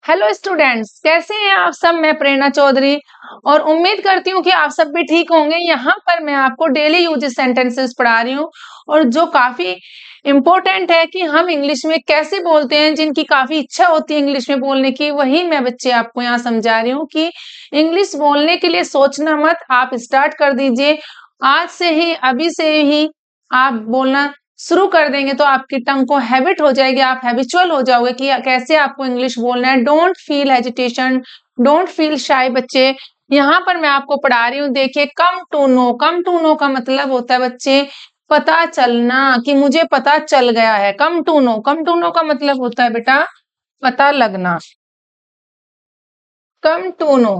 Hello students, कैसे हैं आप सब। मैं प्रेरणा चौधरी और उम्मीद करती हूँ कि आप सब भी ठीक होंगे। यहाँ पर मैं आपको डेली यूजेस सेंटेंसेस पढ़ा रही हूँ और जो काफी इम्पोर्टेंट है कि हम इंग्लिश में कैसे बोलते हैं, जिनकी काफी इच्छा होती है इंग्लिश में बोलने की, वही मैं बच्चे आपको यहाँ समझा रही हूँ कि इंग्लिश बोलने के लिए सोचना मत, आप स्टार्ट कर दीजिए आज से ही, अभी से ही आप बोलना शुरू कर देंगे तो आपकी टंग को हैबिट हो जाएगी, आप हैबिचुअल हो जाओगे कि कैसे आपको इंग्लिश बोलना है। Don't feel hesitation, don't feel shy बच्चे। यहाँ पर मैं आपको पढ़ा रही हूँ, देखिए come to know. Come to know का मतलब होता है बच्चे पता चलना, कि मुझे पता चल गया है। Come to know, come to know का मतलब होता है बेटा पता लगना। कम टू नो,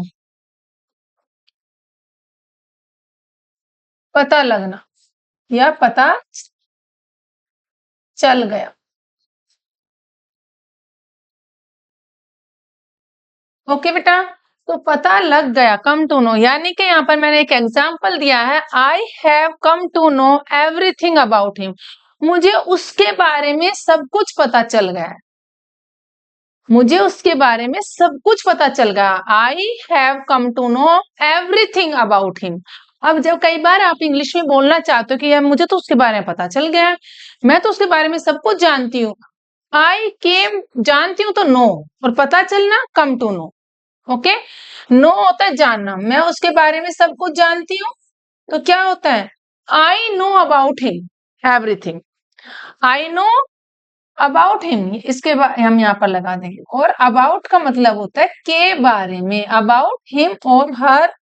पता लगना या पता चल गया। ओके बेटा, तो पता लग गया, कम टू नो। यानी कि यहाँ पर मैंने एक एग्जांपल दिया है, I have come to know everything about him. मुझे उसके बारे में सब कुछ पता चल गया है, मुझे उसके बारे में सब कुछ पता चल गया। I have come to know everything about him. अब जब कई बार आप इंग्लिश में बोलना चाहते हो कि यार मुझे तो उसके बारे में पता चल गया है, मैं तो उसके बारे में सब कुछ जानती हूँ। आई केम, जानती हूँ तो नो, और पता चलना come to know. Okay, know होता है जानना, मैं उसके बारे में सब कुछ जानती हूँ, तो क्या होता है I know about him everything. I know about him, इसके बाद हम यहाँ पर लगा देंगे। और अबाउट का मतलब होता है के बारे में, अबाउट हिम और हर,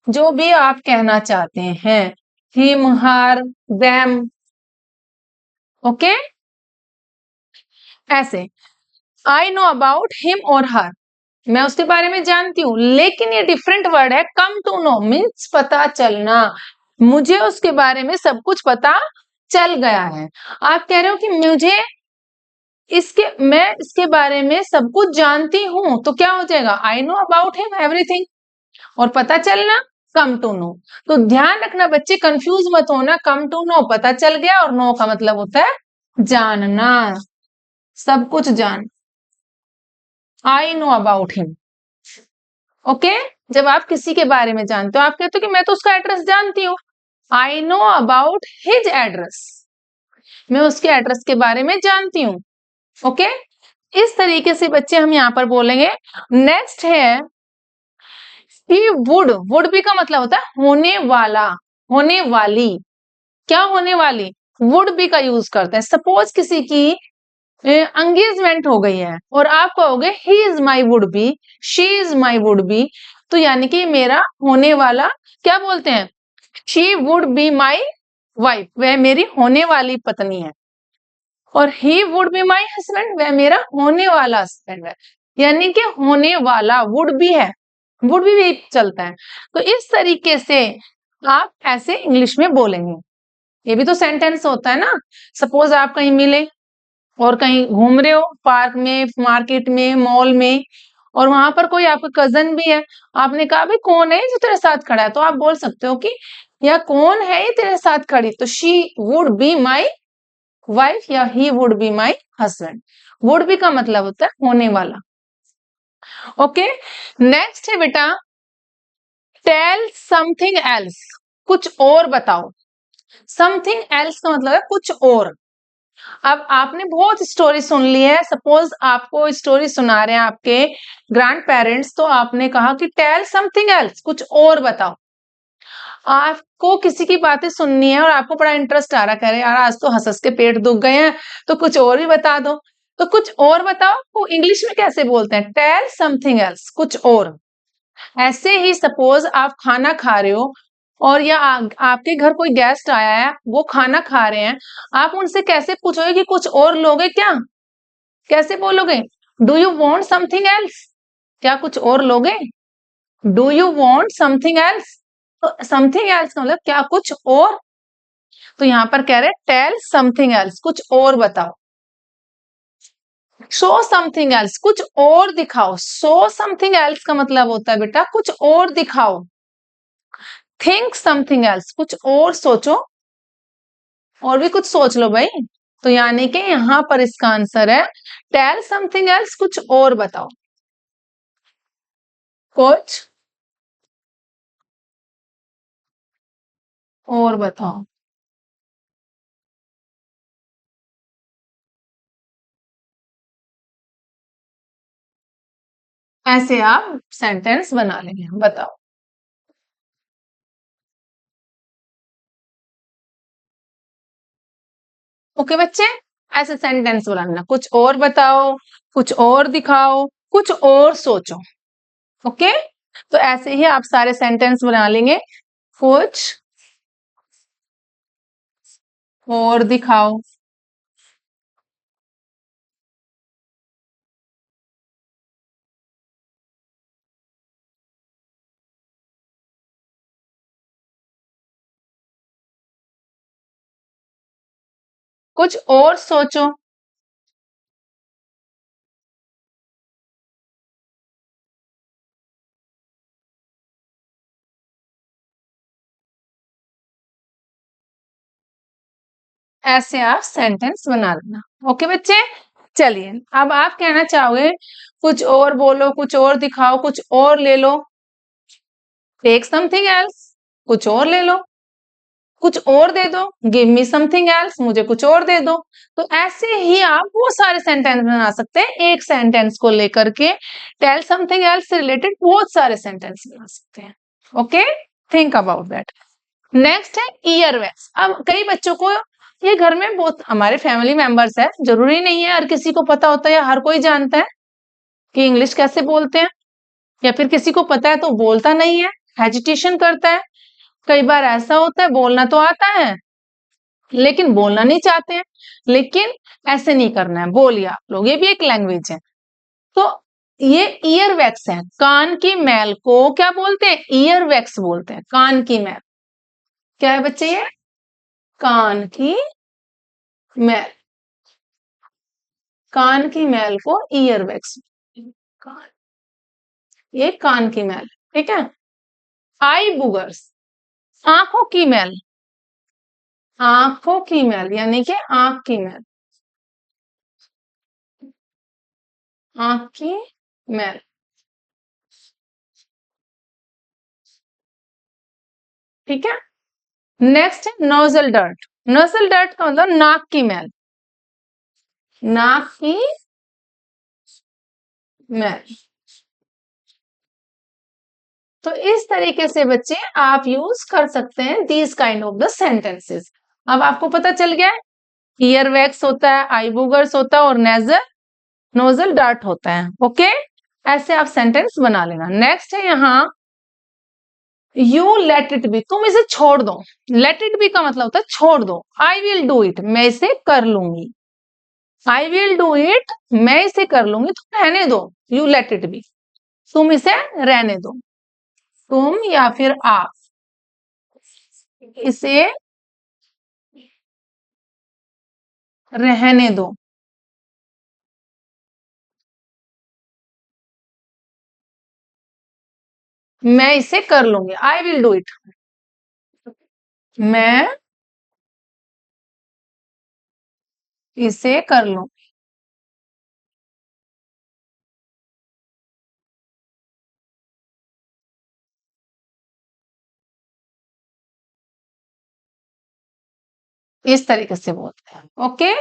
जो भी आप कहना चाहते हैं, हिम, हर, देम। ओके, ऐसे आई नो अबाउट हिम और हर, मैं उसके बारे में जानती हूँ। लेकिन ये डिफरेंट वर्ड है, कम टू नो मीन्स पता चलना, मुझे उसके बारे में सब कुछ पता चल गया है। आप कह रहे हो कि मुझे मैं इसके बारे में सब कुछ जानती हूँ, तो क्या हो जाएगा I know about him everything, और पता चलना कम टू नो। तो ध्यान रखना बच्चे, कंफ्यूज मत होना, कम टू नो पता चल गया और नो का मतलब होता है जानना, सब कुछ जान। I know about him. Okay, जब आप किसी के बारे में जानते हो, आप कहते हो कि मैं तो उसका एड्रेस जानती हूँ, I know about his address, मैं उसके एड्रेस के बारे में जानती हूँ। ओके, इस तरीके से बच्चे हम यहाँ पर बोलेंगे। नेक्स्ट है ही वुड। वुड भी का मतलब होता है होने वाला, होने वाली, क्या होने वाली, वुड बी का यूज करते हैं। सपोज किसी की एंगेजमेंट हो गई है और आप कहोगे he is my would be, she is my would be, तो यानी कि मेरा होने वाला, क्या बोलते हैं, she would be my wife, वह मेरी होने वाली पत्नी है। और ही वुड बी माई हस्बैंड, वह मेरा होने वाला हस्बैंड है। यानी कि होने वाला वुड बी है, वुड भी चलता है। तो इस तरीके से आप ऐसे इंग्लिश में बोलेंगे। ये भी तो सेंटेंस होता है ना। सपोज आप कहीं मिले और कहीं घूम रहे हो, पार्क में, मार्केट में, मॉल में, और वहां पर कोई आपका कजन भी है, आपने कहा भाई कौन है जो तेरे साथ खड़ा है, तो आप बोल सकते हो कि या कौन है ये तेरे साथ खड़ी, तो she would be my wife या he would be my husband. Would be का मतलब होता है होने वाला। ओके, नेक्स्ट है बेटा टेल समथिंग एल्स, कुछ और बताओ। समथिंग एल्स का मतलब है कुछ और। अब आपने बहुत स्टोरी सुन ली है, सपोज आपको स्टोरी सुना रहे हैं आपके ग्रैंड पेरेंट्स, तो आपने कहा कि टेल समथिंग एल्स, कुछ और बताओ। आपको किसी की बातें सुननी है और आपको बड़ा इंटरेस्ट आ रहा, कह रहे यार आज तो हंस हंस के पेट दुख गए हैं, तो कुछ और भी बता दो। तो कुछ और बताओ वो इंग्लिश में कैसे बोलते हैं, टेल समथिंग एल्स, कुछ और। ऐसे ही सपोज आप खाना खा रहे हो और या आपके घर कोई गेस्ट आया है, वो खाना खा रहे हैं, आप उनसे कैसे पूछोगे कि कुछ और लोगे क्या, कैसे बोलोगे, do you want something else, क्या कुछ और लोगे, do you want something else. तो समथिंग एल्स का मतलब क्या कुछ और, तो यहां पर कह रहे टेल समथिंग एल्स, कुछ और बताओ। शो समथिंग एल्स, कुछ और दिखाओ। शो समथिंग एल्स का मतलब होता है बेटा कुछ और दिखाओ। थिंक समथिंग एल्स, कुछ और सोचो, और भी कुछ सोच लो भाई। तो यानी कि यहां पर इसका आंसर है टेल समथिंग एल्स, कुछ और बताओ। कुछ और बताओ। ऐसे आप सेंटेंस बना लेंगे। बताओ। ओके बच्चे, ऐसे सेंटेंस बनाना। कुछ और बताओ, कुछ और दिखाओ, कुछ और सोचो। ओके, तो ऐसे ही आप सारे सेंटेंस बना लेंगे। कुछ और दिखाओ, कुछ और सोचो। ऐसे आप सेंटेंस बना लेना। ओके बच्चे, चलिए अब आप कहना चाहोगे कुछ और बोलो, कुछ और दिखाओ, कुछ और ले लो। टेक समथिंग एल्स, कुछ और ले लो, कुछ और दे दो। गिव मी समथिंग एल्स, मुझे कुछ और दे दो। तो ऐसे ही आप वो सारे सेंटेंस बना सकते हैं। एक सेंटेंस को लेकर के टेल समथिंग एल्स से रिलेटेड बहुत सारे सेंटेंस बना सकते हैं। Okay, think about that. Next है ईयर वैक्स। अब कई बच्चों को ये घर में बहुत, हमारे फैमिली मेंबर्स है, जरूरी नहीं है हर किसी को पता होता है या हर कोई जानता है कि इंग्लिश कैसे बोलते हैं, या फिर किसी को पता है तो बोलता नहीं है, हेजिटेशन करता है। कई बार ऐसा होता है बोलना तो आता है लेकिन बोलना नहीं चाहते हैं। लेकिन ऐसे नहीं करना है, बोलिए आप लोग, ये भी एक लैंग्वेज है। तो ये ईयर वैक्स है। कान की मैल को क्या बोलते हैं? ईयर वैक्स बोलते हैं। कान की मैल क्या है बच्चे? ये कान की मैल, कान की मैल को ईयर वैक्स, कान, ये कान की मैल, ठीक है। आई बुगर्स, आंखों की मैल, आंखों की मैल यानी कि आंख की मैल, आंख की मैल, ठीक है। नेक्स्ट है नोजल डर्ट। नोजल डर्ट का मतलब नाक की मैल, नाक की मैल। तो इस तरीके से बच्चे आप यूज कर सकते हैं these kind of the sentences. अब आपको पता चल गया है, ईयर वैक्स होता है, आई बुगर्स होता है और नेजल नोजल डार्ट होता है। ओके, ऐसे आप सेंटेंस बना लेना। नेक्स्ट है यहाँ यू लेट इट बी, तुम इसे छोड़ दो। लेट इट बी का मतलब होता है छोड़ दो। आई विल डू इट, मैं इसे कर लूंगी। आई विल डू इट, मैं इसे कर लूंगी, तुम रहने दो। यू लेट इट बी, तुम इसे रहने दो। तुम या फिर आप इसे रहने दो। मैं इसे कर लूंगी, आई विल डू इट, मैं इसे कर लूं। इस तरीके से बोलते हैं। ओके,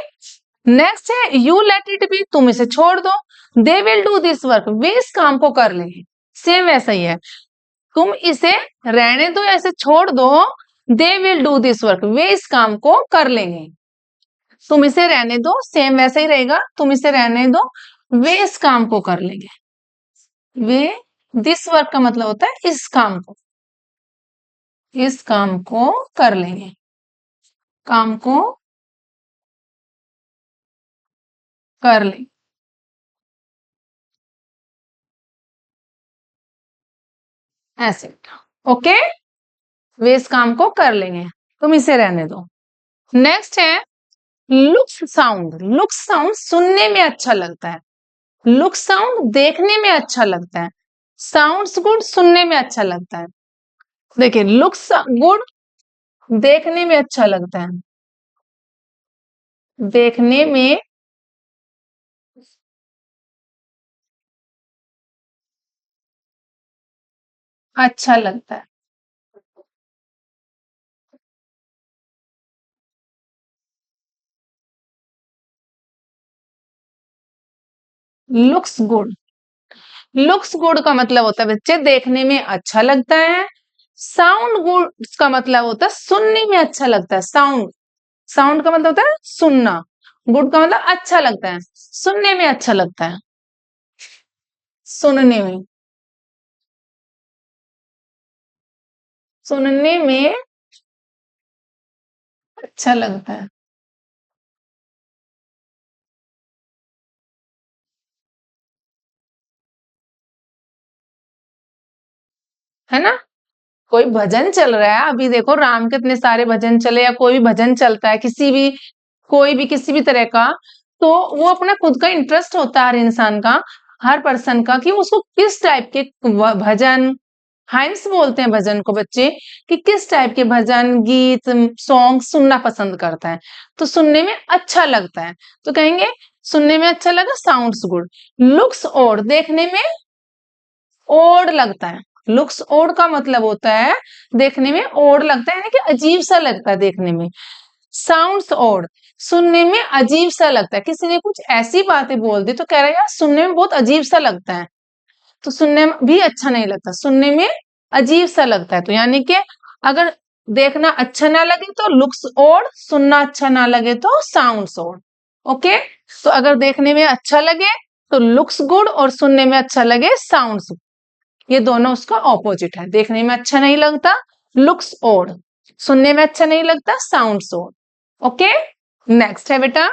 नेक्स्ट है यू लेट इट बी, तुम इसे छोड़ दो। They will do this work, वे इस काम को कर लेंगे। सेम वैसा ही है, तुम इसे रहने दो या इसे छोड़ दो। They will do this work, वे इस काम को कर लेंगे। तुम इसे रहने दो, सेम वैसा ही रहेगा, तुम इसे रहने दो, वे इस काम को कर लेंगे। वे, दिस वर्क का मतलब होता है इस काम को, इस काम को कर लेंगे, काम को कर लेंगे, ऐसे। ओके, वे इस काम को कर लेंगे, तुम इसे रहने दो। नेक्स्ट है लुक्स साउंड। लुक्स साउंड सुनने में अच्छा लगता है, लुक साउंड देखने में अच्छा लगता है, साउंड्स गुड सुनने में अच्छा लगता है। देखिए लुक्स गुड देखने में अच्छा लगता है, देखने में अच्छा लगता है। Looks good. लुक्स गुड का मतलब होता है बच्चे देखने में अच्छा लगता है। साउंड गुड का मतलब होता है सुनने में अच्छा लगता है। साउंड, साउंड का मतलब होता है सुनना, गुड का मतलब अच्छा लगता है, सुनने में अच्छा लगता है, सुनने में, सुनने में अच्छा लगता है ना। कोई भजन चल रहा है, अभी देखो राम के इतने सारे भजन चले, या कोई भी भजन चलता है किसी भी, कोई भी किसी भी तरह का, तो वो अपना खुद का इंटरेस्ट होता है हर इंसान का, हर पर्सन का, कि उसको किस टाइप के भजन, हाइम्स बोलते हैं भजन को बच्चे, कि किस टाइप के भजन गीत सॉन्ग सुनना पसंद करता है, तो सुनने में अच्छा लगता है, तो कहेंगे सुनने में अच्छा लगा, साउंड्स गुड। लुक्स और, देखने में ओड लगता है। लुक्स ओड का मतलब होता है देखने में ओड लगता है, यानी कि अजीब सा लगता है देखने में। साउंड्स ओड, सुनने में अजीब सा लगता है, किसी ने कुछ ऐसी बातें बोल दी तो कह रहा है यार सुनने में बहुत अजीब सा लगता है, तो सुनने में भी अच्छा नहीं लगता, सुनने में अजीब सा लगता है, तो यानी कि अगर देखना अच्छा ना लगे तो लुक्स ओड, सुनना अच्छा ना लगे तो साउंड्स ओड। ओके, तो अगर देखने में अच्छा लगे तो लुक्स गुड, और सुनने में अच्छा लगे साउंड्स, ये दोनों उसका ऑपोजिट है। देखने में अच्छा नहीं लगता लुक्स ओड, सुनने में अच्छा नहीं लगता साउंड्स ओड। ओके, नेक्स्ट है बेटा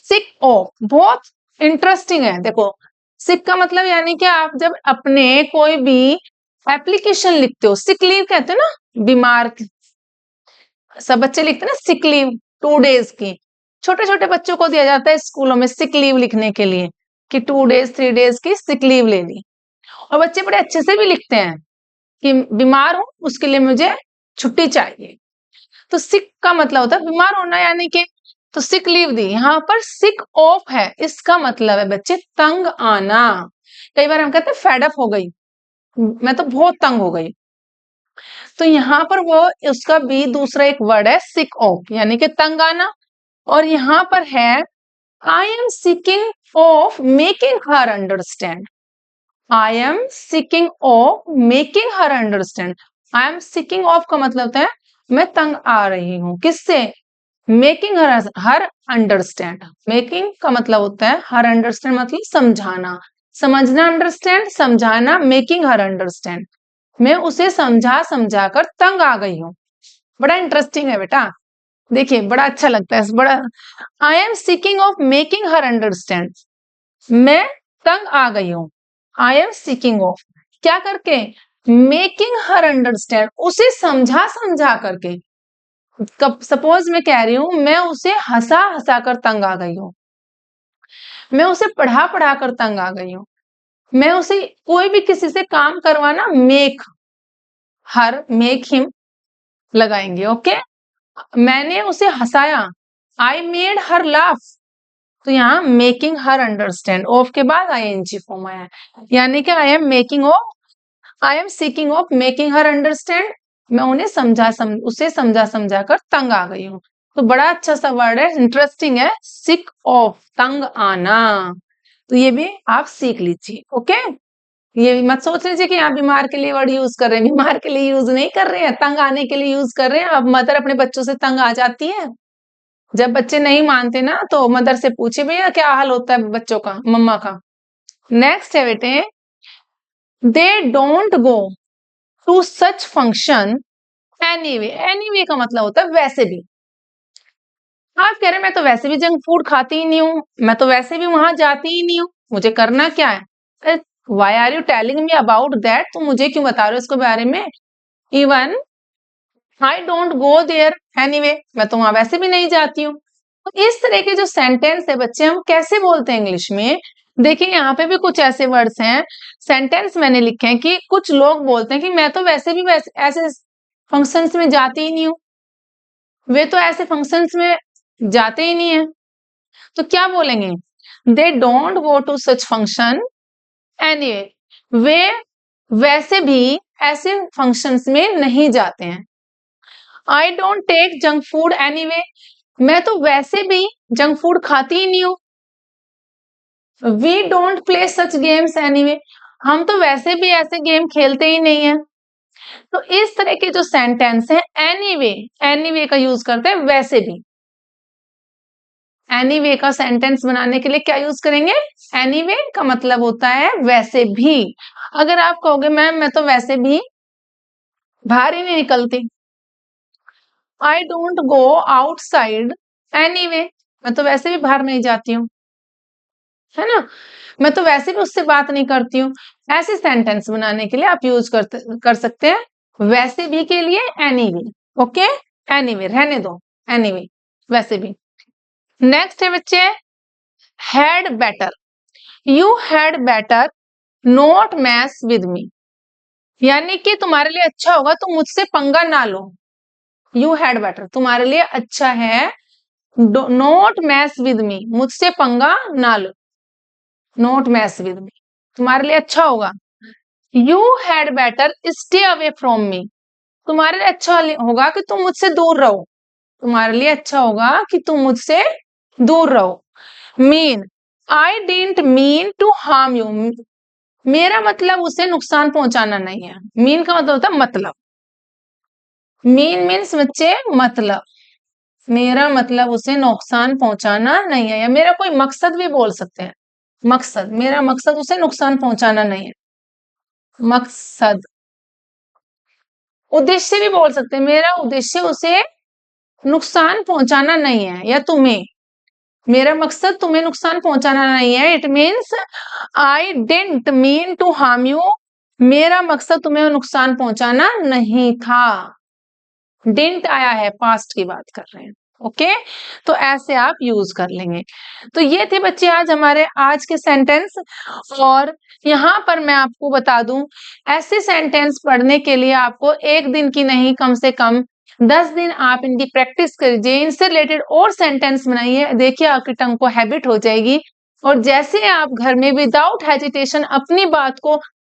सिक ऑफ। बहुत इंटरेस्टिंग है, देखो सिक का मतलब यानी कि आप जब अपने कोई भी एप्लीकेशन लिखते हो, सिक लीव कहते हो ना, बीमार, सब बच्चे लिखते हैं ना सिक लीव, 2 डेज की, छोटे छोटे बच्चों को दिया जाता है स्कूलों में सिक लीव लिखने के लिए, कि 2 डेज 3 डेज की सिक लीव ले ली, और बच्चे बड़े अच्छे से भी लिखते हैं कि बीमार हूं उसके लिए मुझे छुट्टी चाहिए। तो सिक का मतलब होता है बीमार होना, यानी कि, तो सिक लीव दी, यहाँ पर सिक ऑफ है, इसका मतलब है बच्चे तंग आना। कई बार हम कहते हैं फेड अप हो गई, मैं तो बहुत तंग हो गई, तो यहाँ पर वो उसका भी दूसरा एक वर्ड है सिक ऑफ, यानी कि तंग आना। और यहाँ पर है I am seeking of making her understand. I am seeking of making her understand. I am seeking of का मतलब होता है मैं तंग आ रही हूं, किससे, मेकिंग हर अंडरस्टैंड। मेकिंग का मतलब होता है हर अंडरस्टैंड, मतलब समझाना, समझना, अंडरस्टैंड समझाना, मेकिंग हर अंडरस्टैंड, मैं उसे समझा समझा कर तंग आ गई हूँ। बड़ा इंटरेस्टिंग है बेटा, देखिए बड़ा अच्छा लगता है, बड़ा, I am seeking of making her understand, मैं तंग आ गई हूं, आई एम सीकिंग ऑफ, क्या करके, मेकिंग हर अंडरस्टैंड, उसे समझा समझा करके। सपोज मैं कह रही हूं मैं उसे हंसा हंसा कर तंग आ गई हूं, मैं उसे पढ़ा पढ़ा कर तंग आ गई हूं, मैं उसे कोई भी किसी से काम करवाना, मेक हर, मेक हिम लगाएंगे। ओके, मैंने उसे हंसाया, आई मेड हर लाफ, तो यहाँ मेकिंग हर अंडरस्टैंड, ऑफ के बाद आईएनजी फॉर्म आया है, यानी कि I am making of, I am seeking of making her understand, मैं उन्हें उसे समझा समझा कर तंग आ गई हूँ। तो बड़ा अच्छा सा वर्ड है, इंटरेस्टिंग है, सिक ऑफ, तंग आना, तो ये भी आप सीख लीजिए। ओके, ये भी मत सोच लीजिए कि आप बीमार के लिए वर्ड यूज कर रहे हैं, बीमार के लिए यूज नहीं कर रहे हैं, तंग आने के लिए यूज कर रहे हैं। अब मदर अपने बच्चों से तंग आ जाती है, जब बच्चे नहीं मानते ना तो मदर से पूछे भैया क्या हाल होता है बच्चों का, मम्मा का। नेक्स्ट है बेटे, they don't go to such function anyway. Anyway का मतलब होता है वैसे भी, आप कह रहे हैं मैं तो वैसे भी जंक फूड खाती ही नहीं हूँ, मैं तो वैसे भी वहां जाती ही नहीं हूँ, मुझे करना क्या है, why are you telling me about that, तुम मुझे क्यों बता रहे हो इसके बारे में, even I don't go there anyway, मैं तो वहां वैसे भी नहीं जाती हूँ। तो इस तरह के जो सेंटेंस है बच्चे हम कैसे बोलते हैं इंग्लिश में, देखिए यहाँ पे भी कुछ ऐसे वर्ड्स हैं, सेंटेंस मैंने लिखे हैं कि कुछ लोग बोलते हैं कि मैं तो वैसे भी वैसे ऐसे फंक्शंस में जाती ही नहीं हूँ, वे तो ऐसे फंक्शंस में जाते ही नहीं है, तो क्या बोलेंगे, they don't go to such function anyway, वे वैसे भी ऐसे फंक्शंस में नहीं जाते हैं। I don't take junk food anyway, मैं तो वैसे भी जंक फूड खाती ही नहीं हूँ। We don't play such games anyway, हम तो वैसे भी ऐसे गेम खेलते ही नहीं है। तो इस तरह के जो सेंटेंस है एनीवे, एनीवे का यूज करते हैं वैसे भी। एनीवे का सेंटेंस बनाने के लिए क्या यूज करेंगे? एनीवे का मतलब होता है वैसे भी। अगर आप कहोगे मैम मैं तो वैसे भी बाहर ही नहीं निकलती, आई डोंट गो आउटसाइड एनीवे, मैं तो वैसे भी बाहर नहीं जाती हूँ, है ना, मैं तो वैसे भी उससे बात नहीं करती हूँ। ऐसे सेंटेंस बनाने के लिए आप यूज कर सकते हैं वैसे भी के लिए एनीवे। ओके, एनीवे रहने दो, एनीवे वैसे भी। नेक्स्ट है बच्चे, had better, you had better not mess with me, यानी कि तुम्हारे लिए अच्छा होगा तुम मुझसे पंगा ना लो। यू हैड बेटर तुम्हारे लिए अच्छा है, नॉट मैस विद मी मुझसे पंगा ना लो, नॉट मैस विद मी तुम्हारे लिए अच्छा होगा। You had better stay away from me, तुम्हारे लिए अच्छा होगा कि तुम मुझसे दूर रहो, तुम्हारे लिए अच्छा होगा कि तुम मुझसे दूर रहो। Mean, I didn't mean to harm you, मेरा मतलब उसे नुकसान पहुंचाना नहीं है। मीन का मतलब होता है मतलब, मीन मीन्स बच्चे मतलब, मेरा मतलब उसे नुकसान पहुंचाना नहीं है, या मेरा कोई मकसद भी बोल सकते हैं, मकसद, मेरा मकसद उसे नुकसान पहुंचाना नहीं है, मकसद। उद्देश्य भी बोल सकते हैं, मेरा उद्देश्य उसे नुकसान पहुंचाना नहीं है, या तुम्हें, मेरा मकसद तुम्हें नुकसान पहुंचाना नहीं है। It means I didn't mean to harm you, मेरा मकसद तुम्हें नुकसान पहुंचाना नहीं था। डिडंट आया है, पास्ट की बात कर रहे हैं। ओके, तो ऐसे आप यूज कर लेंगे। तो ये थे बच्चे आज हमारे आज के सेंटेंस। और यहाँ पर मैं आपको बता दूं, ऐसे सेंटेंस पढ़ने के लिए आपको एक दिन की नहीं, कम से कम 10 दिन आप इनकी प्रैक्टिस करिए, इनसे रिलेटेड और सेंटेंस बनाइए, देखिए आपकी टंग को हैबिट हो जाएगी। और जैसे आप घर में विदाउट हेजिटेशन अपनी बात को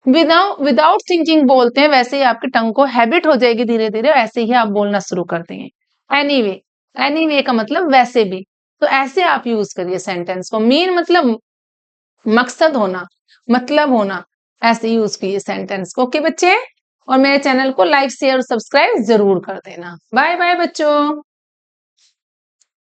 विदाउट थिंकिंग बोलते हैं, वैसे ही आपकी टंग को हैबिट हो जाएगी धीरे धीरे, ऐसे ही आप बोलना शुरू कर देंगे। एनीवे, एनीवे का मतलब वैसे भी, तो ऐसे आप यूज करिए सेंटेंस को। मीन मतलब मकसद होना, मतलब होना, ऐसे यूज कीजिए सेंटेंस को। ओके बच्चे, और मेरे चैनल को लाइक शेयर और सब्सक्राइब जरूर कर देना। बाय बाय बच्चों।